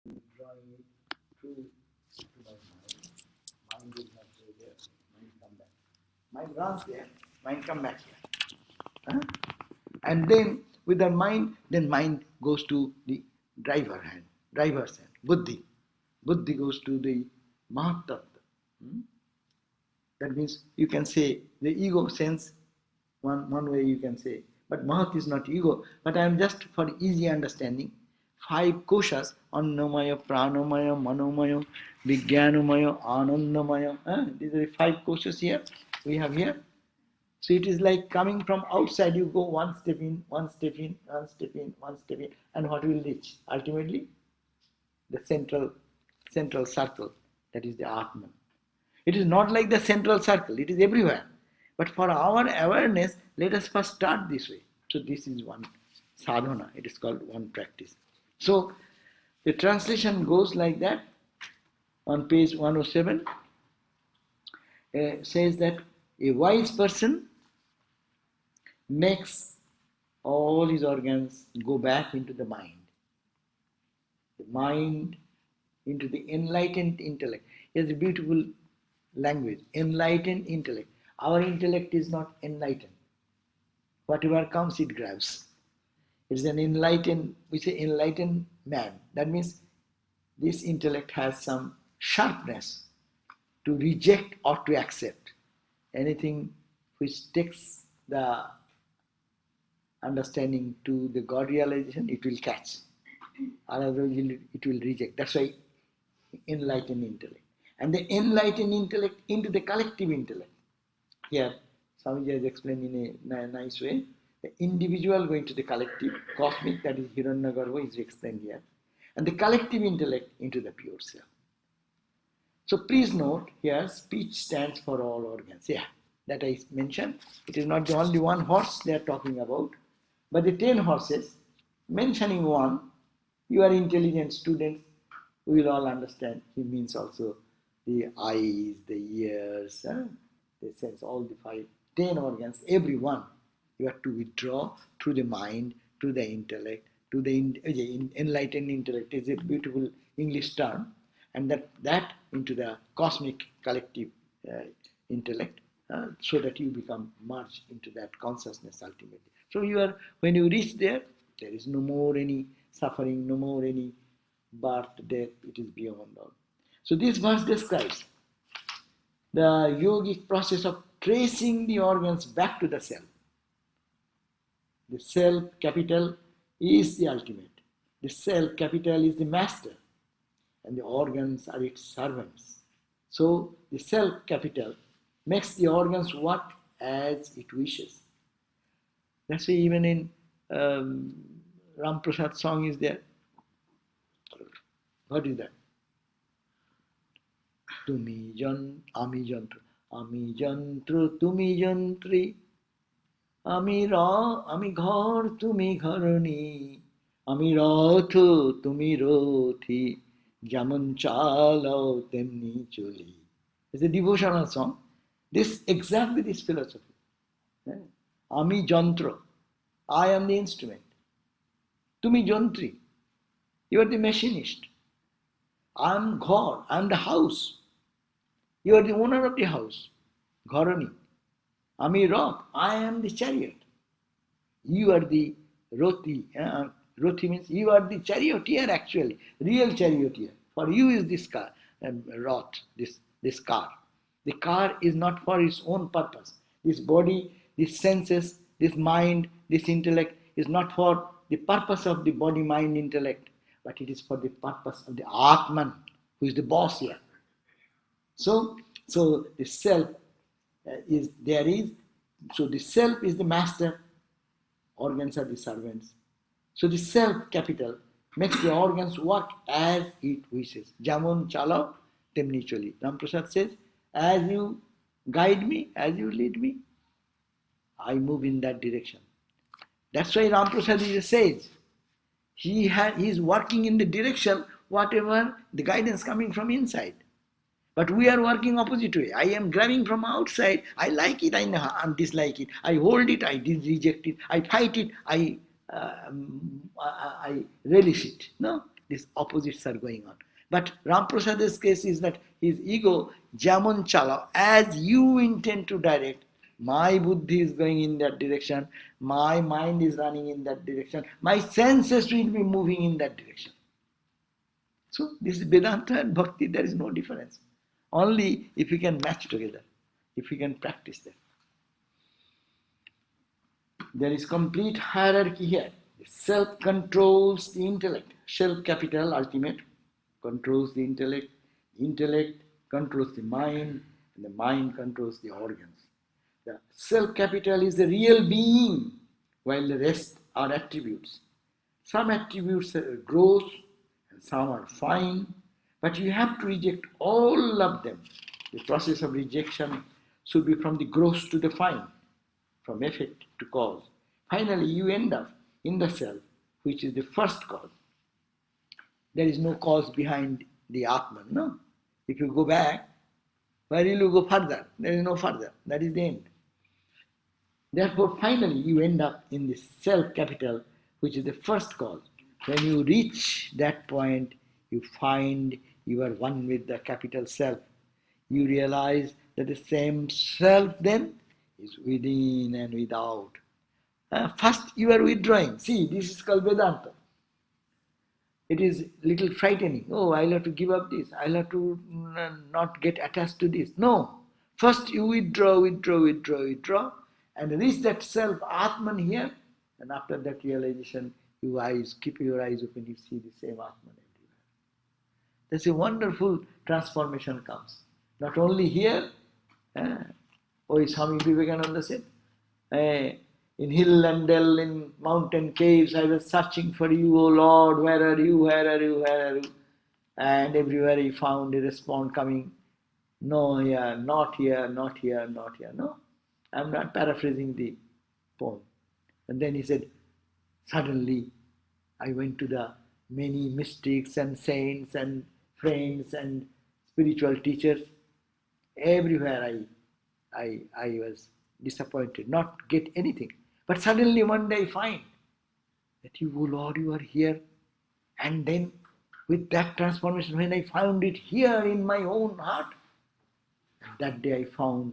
drawing it through to my mind. Mind is not so there. Mind come back. Mind runs there. Mind come back here. Huh? And then with the mind, then mind goes to the driver's hand, buddhi. Buddhi goes to the Mahatattva. That means you can say the ego sense, one way you can say. But Mahat is not ego. But I am just for easy understanding. 5 koshas, Annamaya, Pranamaya, Manomaya, Vijnanamaya, Anandamaya. These are the 5 koshas here. We have here. So it is like coming from outside, you go one step in, one step in, one step in, one step in, and what will reach? Ultimately, the central circle, that is the Atman. It is not like the central circle, it is everywhere. But for our awareness, let us first start this way. So this is one sadhana, it is called one practice. So the translation goes like that on page 107. Says that a wise person makes all his organs go back into the mind. The mind into the enlightened intellect. It's a beautiful language, enlightened intellect. Our intellect is not enlightened. Whatever comes, it grabs. It's an enlightened, we say enlightened man. That means this intellect has some sharpness to reject or to accept. Anything which takes the understanding to the God realization, it will catch. Otherwise, it will reject. That's why enlightened intellect. And the enlightened intellect into the collective intellect. Here, Swamiji has explained in a nice way. The individual going to the collective, cosmic, that is Hiranyagarbha, is explained here. And the collective intellect into the pure self. So please note here, speech stands for all organs. Yeah, that I mentioned. It is not the only one horse they are talking about, but the 10 horses, mentioning one, you are intelligent students, we will all understand. He means also the eyes, the ears, the sense, all the 10 organs, every one. You have to withdraw through the mind, to the intellect, to the enlightened intellect is a beautiful English term, and that into the cosmic collective intellect, so that you become merged into that consciousness ultimately. So when you reach there, there is no more any suffering, no more any birth, death, it is beyond all. So this verse describes the yogic process of tracing the organs back to the self. The self capital is the ultimate. The self capital is the master, and the organs are its servants. So the self capital makes the organs work as it wishes. That's why even in Ram Prasad song is there. What is that? Ami jantro, tumi jantri, ami ghar, tumi gharani, ami rath, tumi rothi, যেমন চালাও তেমনি চলি. It's a devotional song. Exactly this philosophy. Ami jantra, I am the instrument. Tumi jantri, you are the machinist. I am Ghar, I am the house. You are the owner of the house. Gharani. Ami Rath, I am the chariot. You are the Roti. Roti means you are the charioteer actually, real charioteer. For you is this car, Rath, this car. The car is not for its own purpose. This body, these senses, this mind, this intellect is not for the purpose of the body, mind, intellect, but it is for the purpose of the Atman, who is the boss here. So the self so the self is the master, organs are the servants. So the self capital makes the organs work as it wishes. Jamon chalao, temni choli. Ram Prasad says, as you guide me, as you lead me, I move in that direction. That's why Ram Prasad is a sage. He is working in the direction, whatever the guidance coming from inside. But we are working opposite way. I am grabbing from outside. I like it, I dislike it. I hold it, I reject it. I fight it, I relish it. No, these opposites are going on. But Ramprasad's case is that his ego, jamon chala, as you intend to direct, my buddhi is going in that direction, my mind is running in that direction, my senses will be moving in that direction. So this is Vedanta and Bhakti, there is no difference. Only if we can match together, if we can practice that. There is complete hierarchy here. The self controls the intellect. Self capital, ultimate, controls the intellect controls the mind, and the mind controls the organs. The self capital is the real being, while the rest are attributes. Some attributes are gross, and some are fine, but you have to reject all of them. The process of rejection should be from the gross to the fine, from effect to cause. Finally, you end up in the self, which is the first cause. There is no cause behind the Atman, no? If you go back, where will you go further? There is no further. That is the end. Therefore, finally, you end up in the self capital, which is the first cause. When you reach that point, you find you are one with the capital self. You realize that the same self then is within and without. First, you are withdrawing. See, this is called Vedanta. It is little frightening. Oh, I'll have to give up this. I'll have to not get attached to this. No. First, you withdraw, and reach that self, Atman here. And after that realization, you keep your eyes open, you see the same Atman everywhere. That's a wonderful transformation comes. Not only here, Swami Vivekananda said, in hill and dell, in mountain caves, I was searching for you, O Lord, where are you, where are you, where are you? And everywhere he found a response coming, no here, not here, not here, not here. No, I'm not paraphrasing the poem. And then he said, suddenly I went to the many mystics and saints and friends and spiritual teachers. Everywhere I was disappointed, not get anything. But suddenly one day I find that you, O Lord, you are here. And then with that transformation, when I found it here in my own heart, that day I found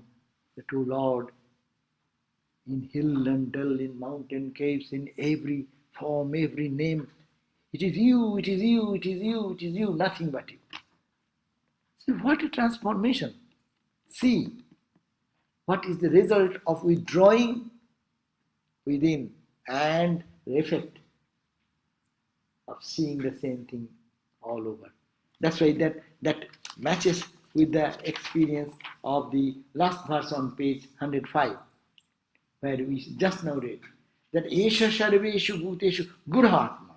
that, O Lord, in hill and dell, in mountain caves, in every form, every name, it is you, it is you, it is you, it is you, nothing but you. See, what a transformation. See, what is the result of withdrawing within and the effect of seeing the same thing all over. That's why that matches with the experience of the last verse on page 105, where we just now read that Esha Sarveshu Bhuteshu Gurhatma.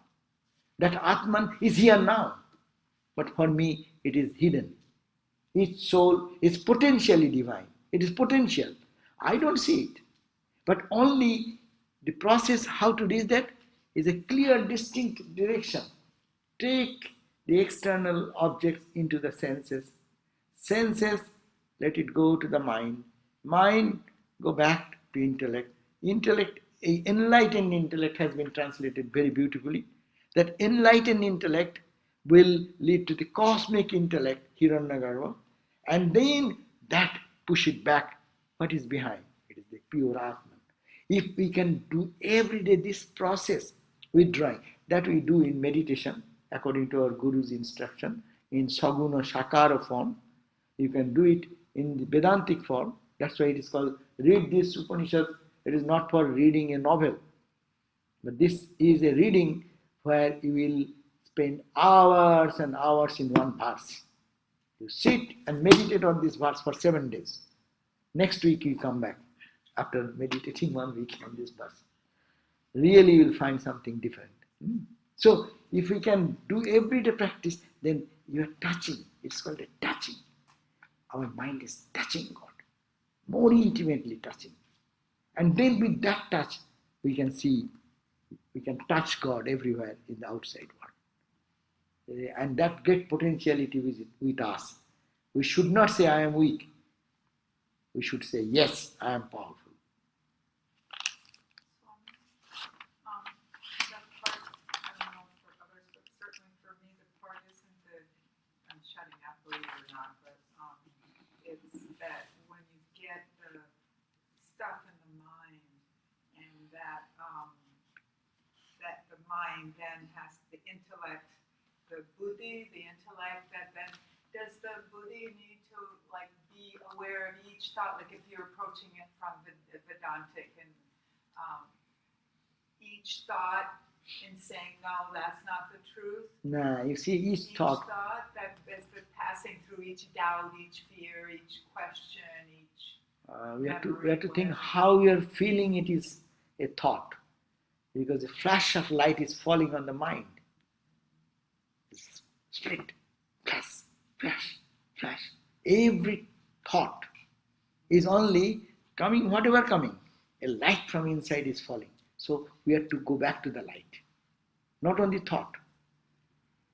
That Atman is here now, but for me it is hidden. Each soul is potentially divine. It is potential. I don't see it. But only the process how to reach that is a clear, distinct direction. Take the external objects into the senses. Senses, let it go to the mind. Mind, go back to intellect. Intellect, a enlightened intellect has been translated very beautifully. That enlightened intellect will lead to the cosmic intellect, Hiranyagarbha, and then that push it back. What is behind? It is the pure Atman. If we can do every day this process, withdrawing, that we do in meditation, according to our Guru's instruction, in Saguna Shakara form, you can do it in the Vedantic form. That's why it is called, read this Upanishad. It is not for reading a novel, but this is a reading where you will spend hours and hours in one verse. You sit and meditate on this verse for 7 days. Next week you come back after meditating 1 week on this verse. Really you will find something different. So if we can do everyday practice, then you are touching. It's called a touching. Our mind is touching God, more intimately touching. And then with that touch, we can see, we can touch God everywhere in the outside world. And that great potentiality with us. We should not say, I am weak. We should say, yes, I am powerful. That part, I don't know for others, but certainly for me, shutting up, believe it or not, but it's that when you get the stuff in the mind, and that that the mind then has the intellect, the buddhi, the intellect, that then does the buddhi need to like be aware of each thought, like if you're approaching it from the Vedantic and each thought in saying, no, that's not the truth. Nah, you see, each thought that is passing through each doubt, each fear, each question, each we have to think how we are feeling it is a thought. Because a flash of light is falling on the mind. It's split, flash, flash, flash. Every thought is only coming, whatever coming. A light from inside is falling. So we have to go back to the light. Not only thought.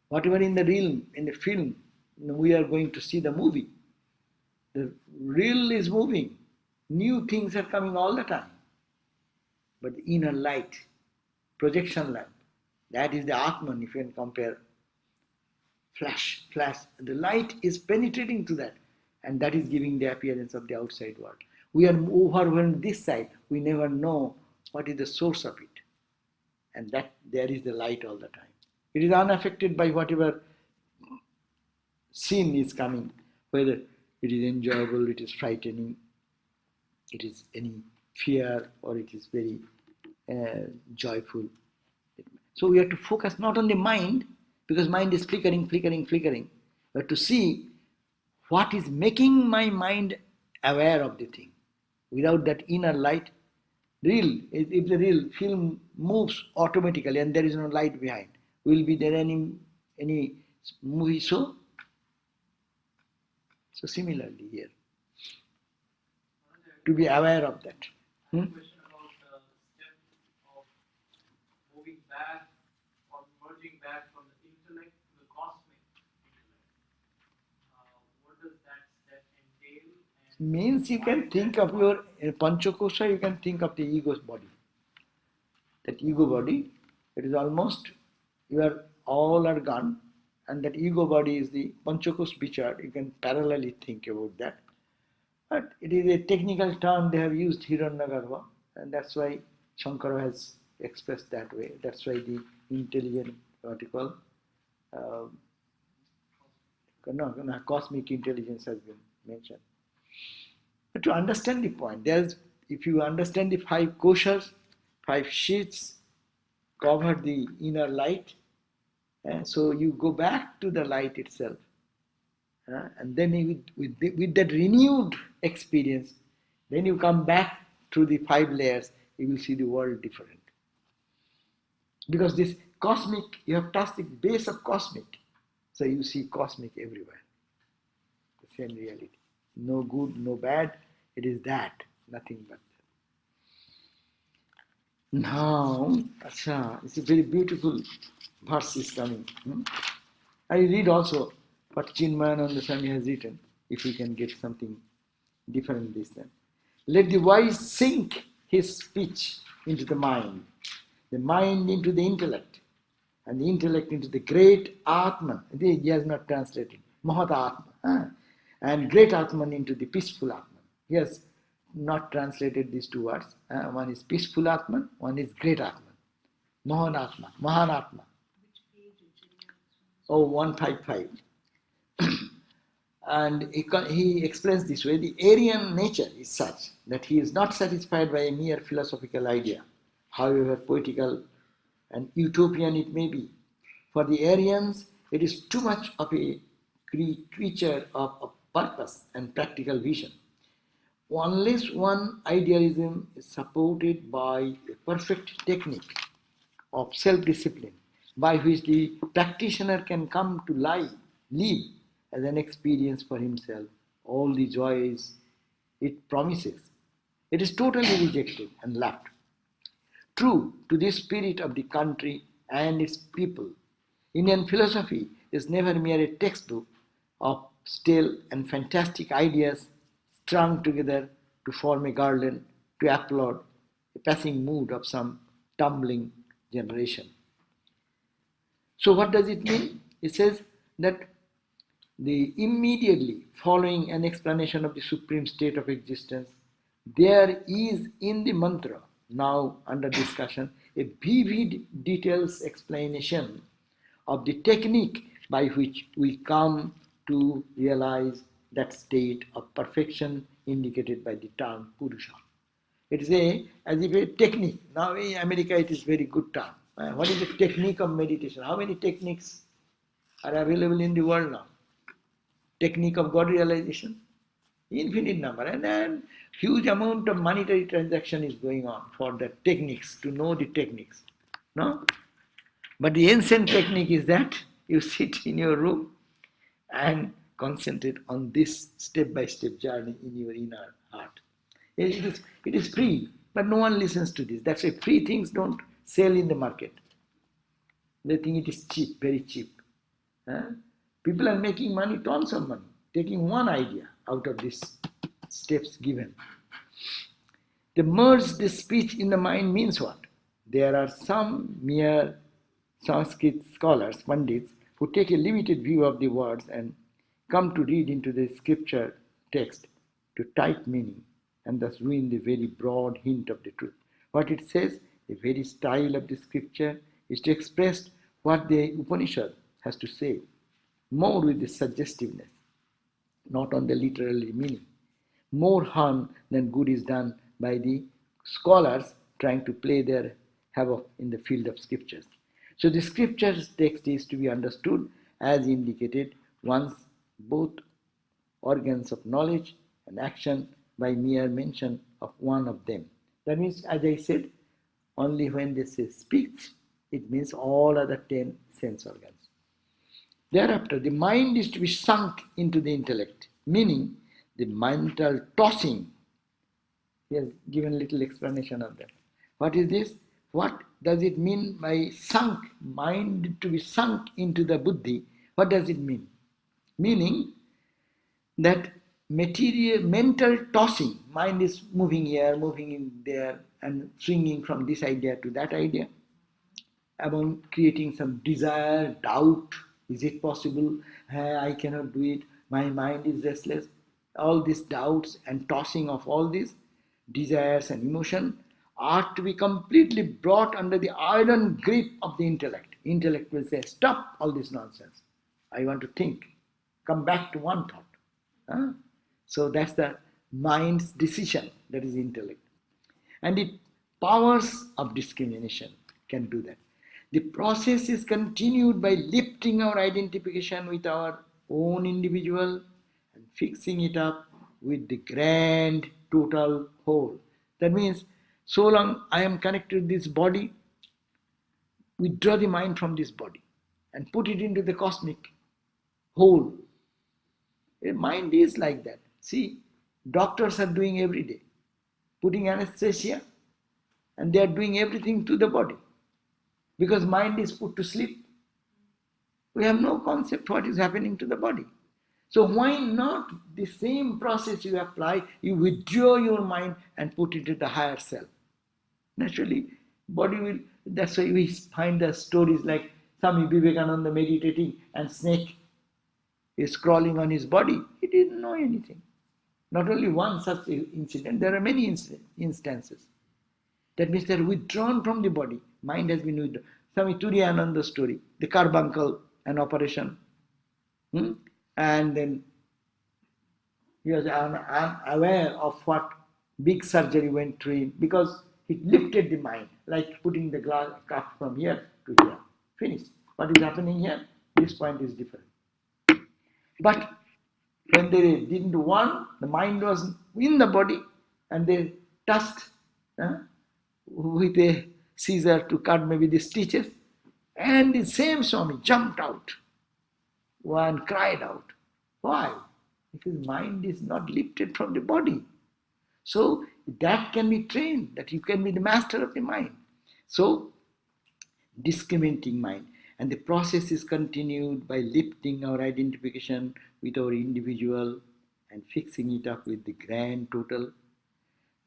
Whatever in the realm, in the film, we are going to see the movie. The reel is moving. New things are coming all the time. But the inner light, projection lamp, that is the Atman, if you can compare. Flash, flash. The light is penetrating to that, and that is giving the appearance of the outside world. We are overwhelmed this side. We never know what is the source of it. And that there is the light all the time. It is unaffected by whatever scene is coming, whether it is enjoyable, it is frightening, it is any fear, or it is very joyful. So we have to focus not on the mind, because mind is flickering, flickering, flickering, but to see what is making my mind aware of the thing. Without that inner light, if the real film moves automatically and there is no light behind, will be there any movie show? So similarly here, to be aware of that. Question about the step of moving back or merging back from the intellect to the cosmic intellect. What does that step entail? Means you can think of your Panchakosha, you can think of the ego's body. That ego body, it is almost, all are gone, and that ego body is the Panchakosha Vichar. You can parallelly think about that. But it is a technical term they have used, Hiranyagarbha, and that's why Shankara has expressed that way. That's why the intelligent, what you call, cosmic intelligence has been mentioned. But to understand the point, if you understand the 5 koshas, 5 sheets cover the inner light, so you go back to the light itself. And then with that renewed experience, then you come back through the 5 layers, you will see the world different. Because this cosmic, you have touched the base of cosmic, so you see cosmic everywhere. The same reality. No good, no bad, it is that, nothing but that. Now, it's a very beautiful verse is coming. I read also what Chinmayananda Swami has written, if we can get something different this time. Let the wise sink his speech into the mind into the intellect, and the intellect into the great Atman. He has not translated, Mahat Atman, and great Atman into the peaceful Atman. He has not translated these 2 words. One is peaceful Atman, one is great Atman. Mahan Atman, Mahan Atman. Oh, 155. And he explains this way: the Aryan nature is such that he is not satisfied by a mere philosophical idea, however poetical and utopian it may be. For the Aryans, it is too much of a creature of purpose and practical vision. Unless one idealism is supported by a perfect technique of self-discipline, by which the practitioner can come to live as an experience for himself all the joys it promises, it is totally rejected and left. True to the spirit of the country and its people, Indian philosophy is never mere a textbook of stale and fantastic ideas strung together to form a garland to applaud a passing mood of some tumbling generation. So what does it mean? It says that the immediately following an explanation of the supreme state of existence, there is in the mantra now under discussion a vivid details explanation of the technique by which we come to realize that state of perfection indicated by the term Purusha. It is as if a technique. Now in America it is very good term. What is the technique of meditation? How many techniques are available in the world now? Technique of God realization? Infinite number. And then huge amount of monetary transaction is going on for the techniques, to know the techniques. No? But the ancient technique is that you sit in your room and concentrate on this step-by-step journey in your inner heart. It is free, but no one listens to this. That's why free things don't sell in the market. They think it is cheap, very cheap. People are making money, tons of money, taking one idea out of these steps given. To merge this speech in the mind means what? There are some mere Sanskrit scholars, Pandits, who take a limited view of the words and come to read into the scripture text to tight meaning and thus ruin the very broad hint of the truth. What it says, the very style of the scripture, is to express what the Upanishad has to say, more with the suggestiveness, not on the literal meaning. More harm than good is done by the scholars trying to play their havoc in the field of scriptures. So the scriptures text is to be understood as indicated once both organs of knowledge and action by mere mention of one of them. That means, as I said, only when they say speech, it means all other 10 sense organs. Thereafter, the mind is to be sunk into the intellect, meaning the mental tossing. He has given a little explanation of that. What is this? What does it mean by sunk, mind to be sunk into the buddhi? What does it mean? Meaning that material, mental tossing, mind is moving here, moving in there, and swinging from this idea to that idea, about creating some desire, doubt. Is it possible? I cannot do it. My mind is restless. All these doubts and tossing of all these desires and emotion are to be completely brought under the iron grip of the intellect. Intellect will say, stop all this nonsense. I want to think. Come back to one thought. So that's the mind's decision, that is intellect. And the powers of discrimination can do that. The process is continued by lifting our identification with our own individual and fixing it up with the grand total whole. That means, so long I am connected to this body, withdraw the mind from this body and put it into the cosmic whole. A mind is like that. See, doctors are doing every day, putting anesthesia, and they are doing everything to the body. Because mind is put to sleep, we have no concept what is happening to the body. So why not the same process you apply, you withdraw your mind and put it to the higher self. Naturally, body will, that's why we find the stories like Swami Vivekananda meditating and snake is crawling on his body. He didn't know anything. Not only one such incident, there are many instances. That means they are withdrawn from the body. Mind has been withdrawn. Swami Turiyananda story, the carbuncle, an operation. And then he was unaware of what big surgery went through him because he lifted the mind, like putting the glass cup from here to here. Finished. What is happening here? This point is different. But when they didn't want, the mind was in the body and they touched with a scissor to cut maybe the stitches, and the same Swami jumped out and cried out. Why? Because mind is not lifted from the body. So that can be trained, that you can be the master of the mind. So discriminating mind. And the process is continued by lifting our identification with our individual and fixing it up with the grand total.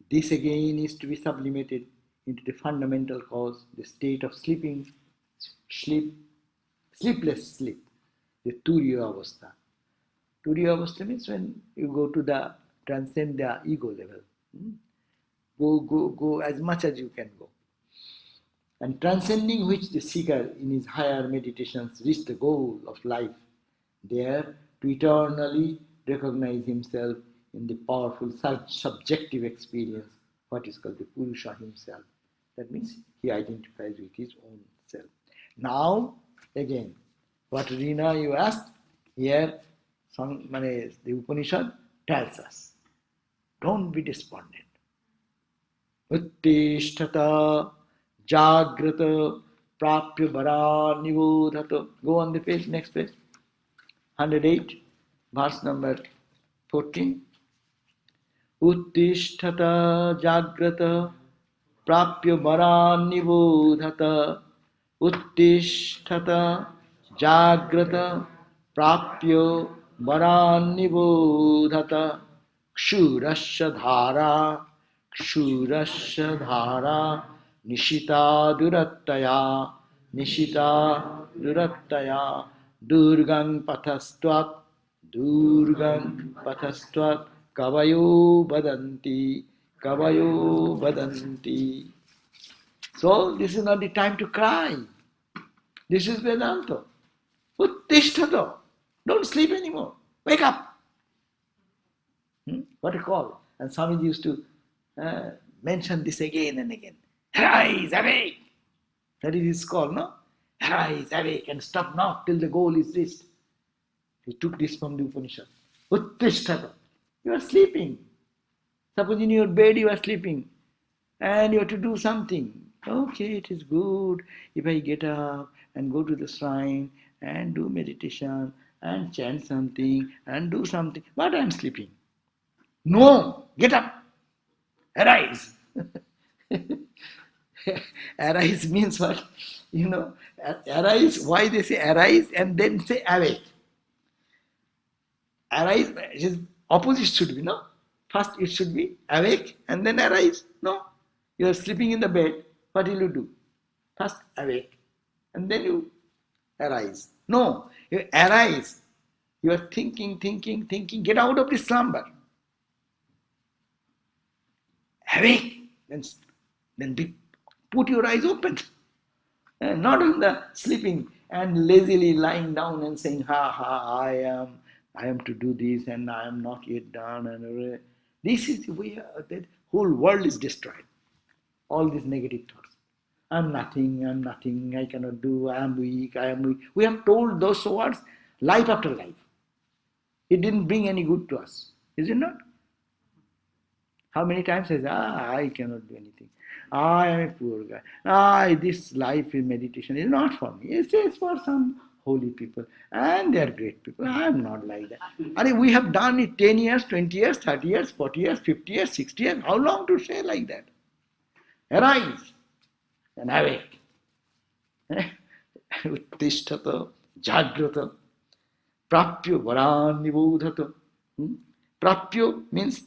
This again is to be sublimated into the fundamental cause, the state of sleepless sleep, the Turiya Avastha. Turiya Avastha means when you go to the transcend the ego level. Go as much as you can go. And transcending which the seeker in his higher meditations reach the goal of life, there to eternally recognize himself in the powerful subjective experience, what is called the Purusha himself. That means he identifies with his own self. Now, again, what Rina you asked, here the Upanishad tells us, don't be despondent. Uttishtata Jagrata Prapya Vara Nivodhata. Go on the page, next page. 108, verse number 14. Uttishtata Jagrata Prapya Vara Nivodhata. Uttishtata Jagrata Prapya Vara Nivodhata. Kshurasya Dhara Kshurasya Dhara Nishita Durattaya Durgang Pathastvat Kavayo Badanti. So this is not the time to cry. This is Vedanta. Uttishtata. Don't sleep anymore. Wake up. What a call. And Swamiji used to mention this again and again. Arise, awake. That is his call, no? Arise, awake, and stop not till the goal is reached. He took this from the Upanishad. Uttishtata. You are sleeping. Suppose in your bed you are sleeping and you have to do something. Okay, it is good if I get up and go to the shrine and do meditation and chant something and do something. But I am sleeping. No, get up. Arise. Arise means what? Arise, why they say arise and then say awake. Arise, his opposite should be, no? First it should be awake and then arise. No, you are sleeping in the bed. What will you do? First awake and then you arise. No, you arise. You are thinking. Get out of this slumber. Awake. Then put your eyes open. Not on the sleeping and lazily lying down and saying, I am to do this and I am not yet done. And this is the way that whole world is destroyed. All these negative thoughts. I'm nothing, I cannot do, I am weak. We have told those words life after life. It didn't bring any good to us. Is it not? How many times I say, I cannot do anything. I am a poor guy. This life in meditation is not for me. It's for some holy people. And they are great people. I am not like that. We have done it 10 years, 20 years, 30 years, 40 years, 50 years, 60 years. How long to say like that? Arise and awake. Uttishtata Jagrata Prapyo Varan Nibodhata. Prapyo means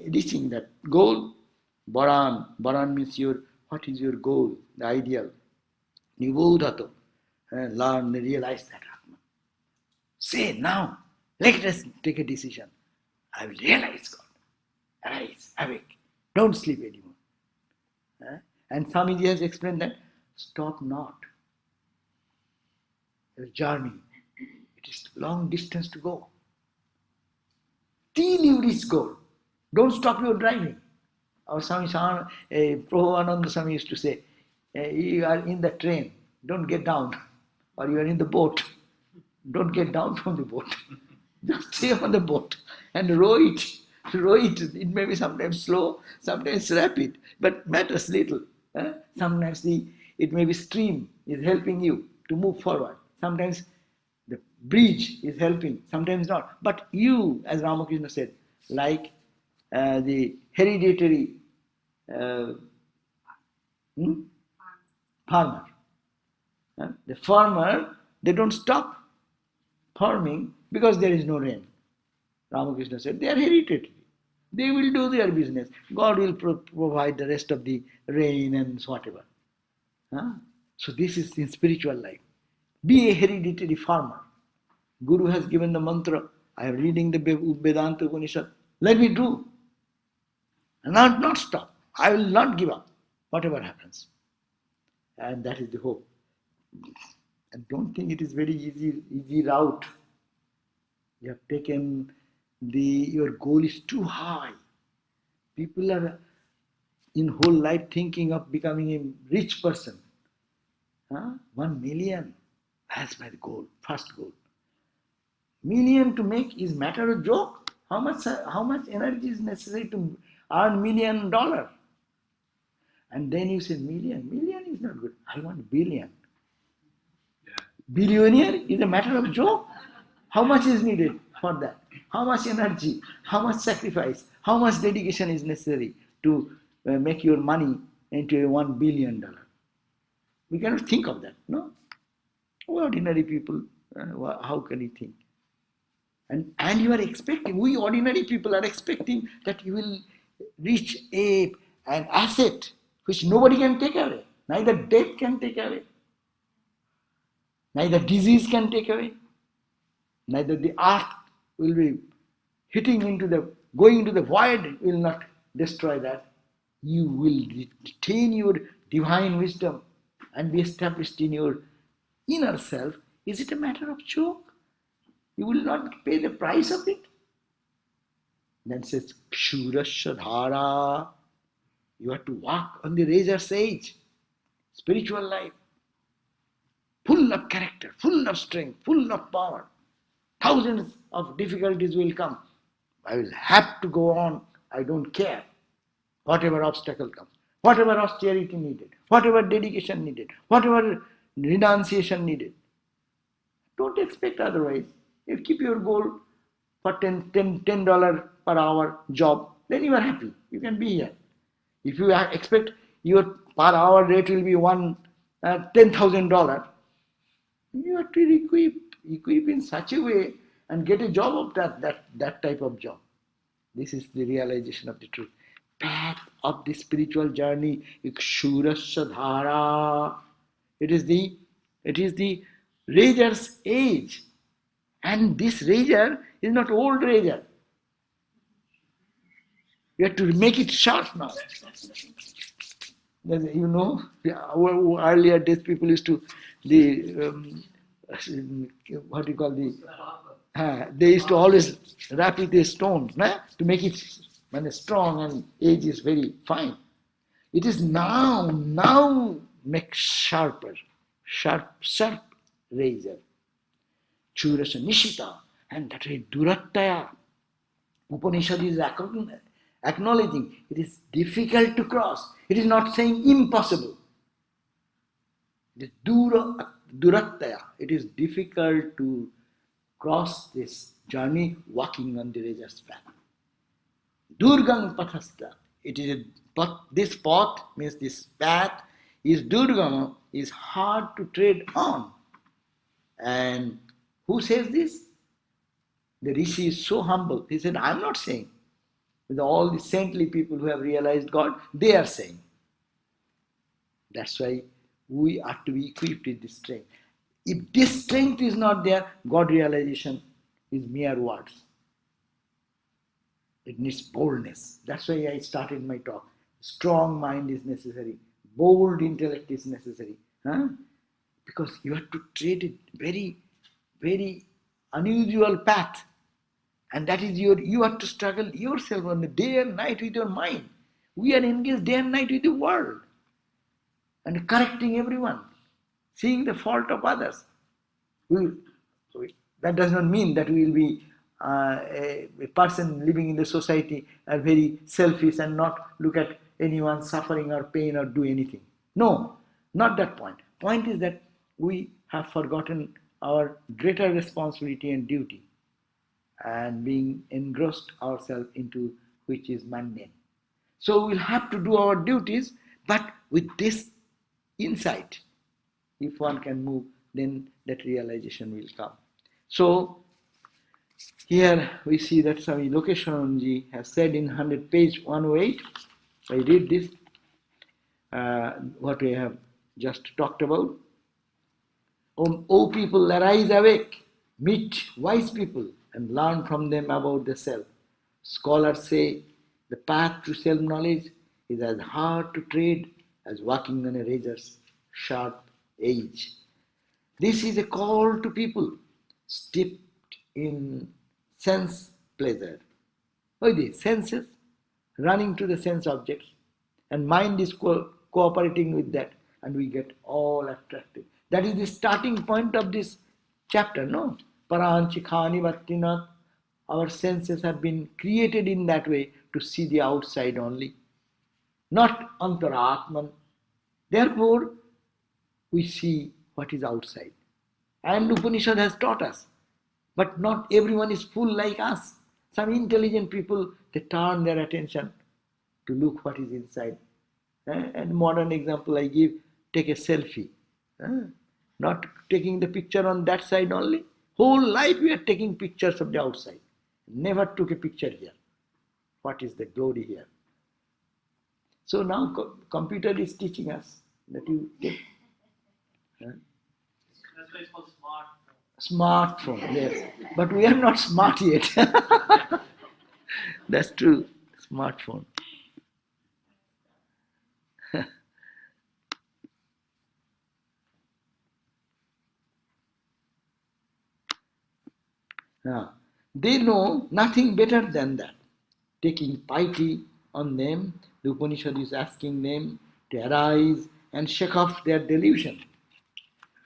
reaching that goal. Varan means what is your goal, the ideal. Nibodhata. Learn, realize that Atma. Say now, let us take a decision. I will realize God. Arise, awake. Don't sleep anymore. And Swamiji has explained that stop not. Your journey, it is long distance to go. Till you reach goal, don't stop your driving. Our Swami Prabhupada Swami used to say, you are in the train, don't get down. Or you are in the boat, don't get down from the boat. Just stay on the boat and row it. It may be sometimes slow, sometimes rapid, but matters little. Sometimes it may be stream is helping you to move forward. Sometimes the bridge is helping, sometimes not. But you, as Ramakrishna said, like the hereditary farmer. The farmer, they don't stop farming because there is no rain. Ramakrishna said, they are hereditary. They will do their business. God will provide the rest of the rain and whatever. So this is in spiritual life. Be a hereditary farmer. Guru has given the mantra, I am reading the Vedanta Upanishad. Let me do. And not stop. I will not give up, whatever happens. And that is the hope. And don't think it is very easy route. You have taken your goal is too high. People are in whole life thinking of becoming a rich person. 1 million, that's my goal, first goal. Million to make is matter of joke. How much energy is necessary to earn $1 million? And then you say million is not good. I want billion. Billionaire is a matter of joke. How much is needed for that? How much energy, how much sacrifice, how much dedication is necessary to make your money into a $1 billion? We cannot think of that, no? Ordinary people, how can you think? And you are expecting, we ordinary people are expecting that you will reach an asset which nobody can take away. Neither death can take away, neither disease can take away, neither the earth will be going into the void will not destroy that. You will retain your divine wisdom and be established in your inner self. Is it a matter of joke? You will not pay the price of it. Then says, Kshurasya Dhara. You have to walk on the razor's edge. Spiritual life. Full of character, full of strength, full of power. Thousands of difficulties will come. I will have to go on. I don't care. Whatever obstacle comes. Whatever austerity needed. Whatever dedication needed. Whatever renunciation needed. Don't expect otherwise. You keep your goal for $10 per hour job, then you are happy. You can be here. If you expect your per hour rate will be $10,000, you have to equip in such a way and get a job of that type of job. This is the realization of the truth. Path of the spiritual journey, Ikshurasya Dhara. It is the razor's edge. And this razor is not old razor. You have to make it sharp now. You know, earlier days people used to, they used to always wrap it with a stone to make it strong and edge is very fine. It is now make sharp razor. Churasa Nishita, and that is Durattaya. Upanishad is acknowledging it is difficult to cross. It is not saying impossible. It is Durattaya. It is difficult to cross this journey walking on the razor's path. Durgang Pathasta. It is this path means this path is Durgama, is hard to tread on. And who says this? The Rishi is so humble. He said, I'm not saying. With all the saintly people who have realized God, they are saying. That's why we are to be equipped with this strength. If this strength is not there, God realization is mere words. It needs boldness. That's why I started my talk. Strong mind is necessary. Bold intellect is necessary. Because you have to tread a very, very unusual path. And that is you have to struggle yourself on the day and night with your mind. We are engaged day and night with the world. And correcting everyone. Seeing the fault of others. That does not mean that we will be a person living in the society very selfish and not look at anyone suffering or pain or do anything. No, not that point. Point is that we have forgotten our greater responsibility and duty and being engrossed ourselves into which is mundane. So we'll have to do our duties, but with this insight, if one can move, then that realization will come. So here we see that Swami Lokeswaranji has said in page 108, I read this, what we have just talked about. O people, arise awake, meet wise people, and learn from them about the self. Scholars say the path to self-knowledge is as hard to tread as walking on a razor's sharp edge. This is a call to people steeped in sense pleasure. Why the senses running to the sense objects, and mind is cooperating with that, and we get all attracted. That is the starting point of this chapter, no? Paranchi khani vattina. Our senses have been created in that way to see the outside only, not antaratman. Therefore, we see what is outside. And Upanishad has taught us. But not everyone is full like us. Some intelligent people, they turn their attention to look what is inside. And modern example I give, take a selfie. Not taking the picture on that side only. Whole life we are taking pictures of the outside. Never took a picture here. What is the glory here? So now computer is teaching us that you take. That's why it's called smartphone. Smartphone, yes. But we are not smart yet. That's true. Smartphone. They know nothing better than that. Taking piety on them, the Upanishad is asking them to arise and shake off their delusion.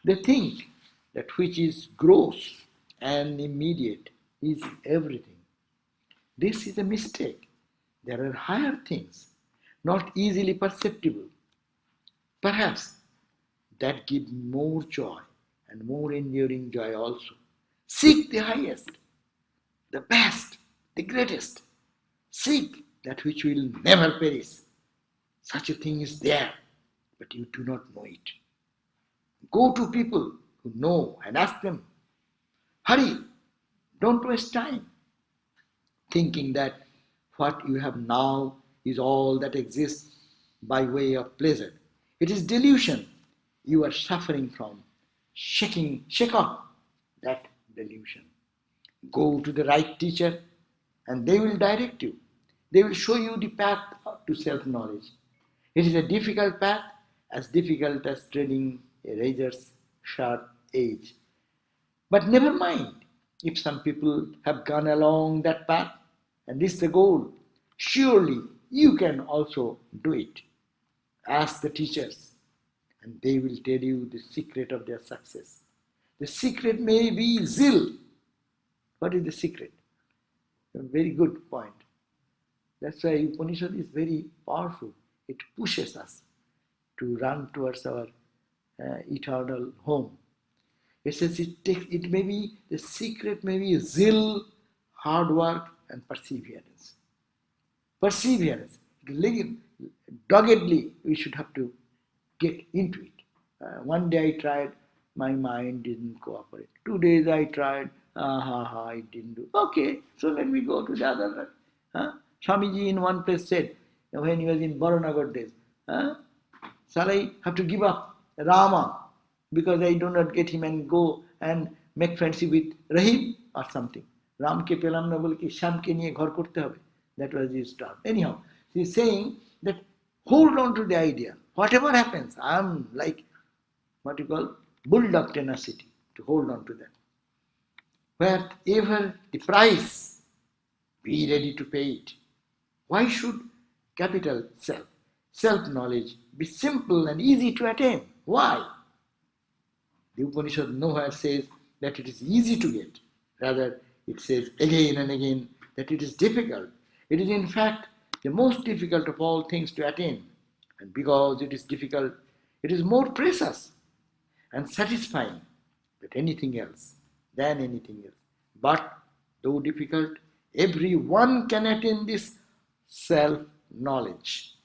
They think that which is gross and immediate is everything. This is a mistake. There are higher things, not easily perceptible, perhaps that give more joy and more enduring joy also. Seek the highest, the best, the greatest. Seek that which will never perish. Such a thing is there, but you do not know it. Go to people who know and ask them, hurry, don't waste time, thinking that what you have now is all that exists by way of pleasure. It is delusion you are suffering from. Shake off that delusion. Go to the right teacher and they will direct you. They will show you the path to self-knowledge. It is a difficult path, as difficult as treading a razor's sharp edge. But never mind, if some people have gone along that path and reached the goal, surely you can also do it. Ask the teachers and they will tell you the secret of their success. The secret may be zeal. What is the secret? A very good point. That's why Upanishad is very powerful. It pushes us to run towards our eternal home. It says it may be, the secret may be zeal, hard work, and perseverance. Perseverance. Doggedly, we should have to get into it. One day I tried, my mind didn't cooperate. 2 days I tried, it didn't do. Okay, so let me go to the other one. Swamiji in one place said, when he was in Baranagar days, shall I have to give up Rama because I do not get him and go and make friendship with Rahim or something? Ram ke pelam na bol ki Sham ke niye ghar korte hobe. That was his thought. Anyhow, he is saying that hold on to the idea. Whatever happens, I am like what you call bulldog tenacity to hold on to that. Whatever the price, be ready to pay it. Why should capital self-knowledge be simple and easy to attain? Why? The Upanishad nowhere says that it is easy to get. Rather, it says again and again that it is difficult. It is in fact the most difficult of all things to attain. And because it is difficult, it is more precious and satisfying than anything else. But though difficult, everyone can attain this self-knowledge.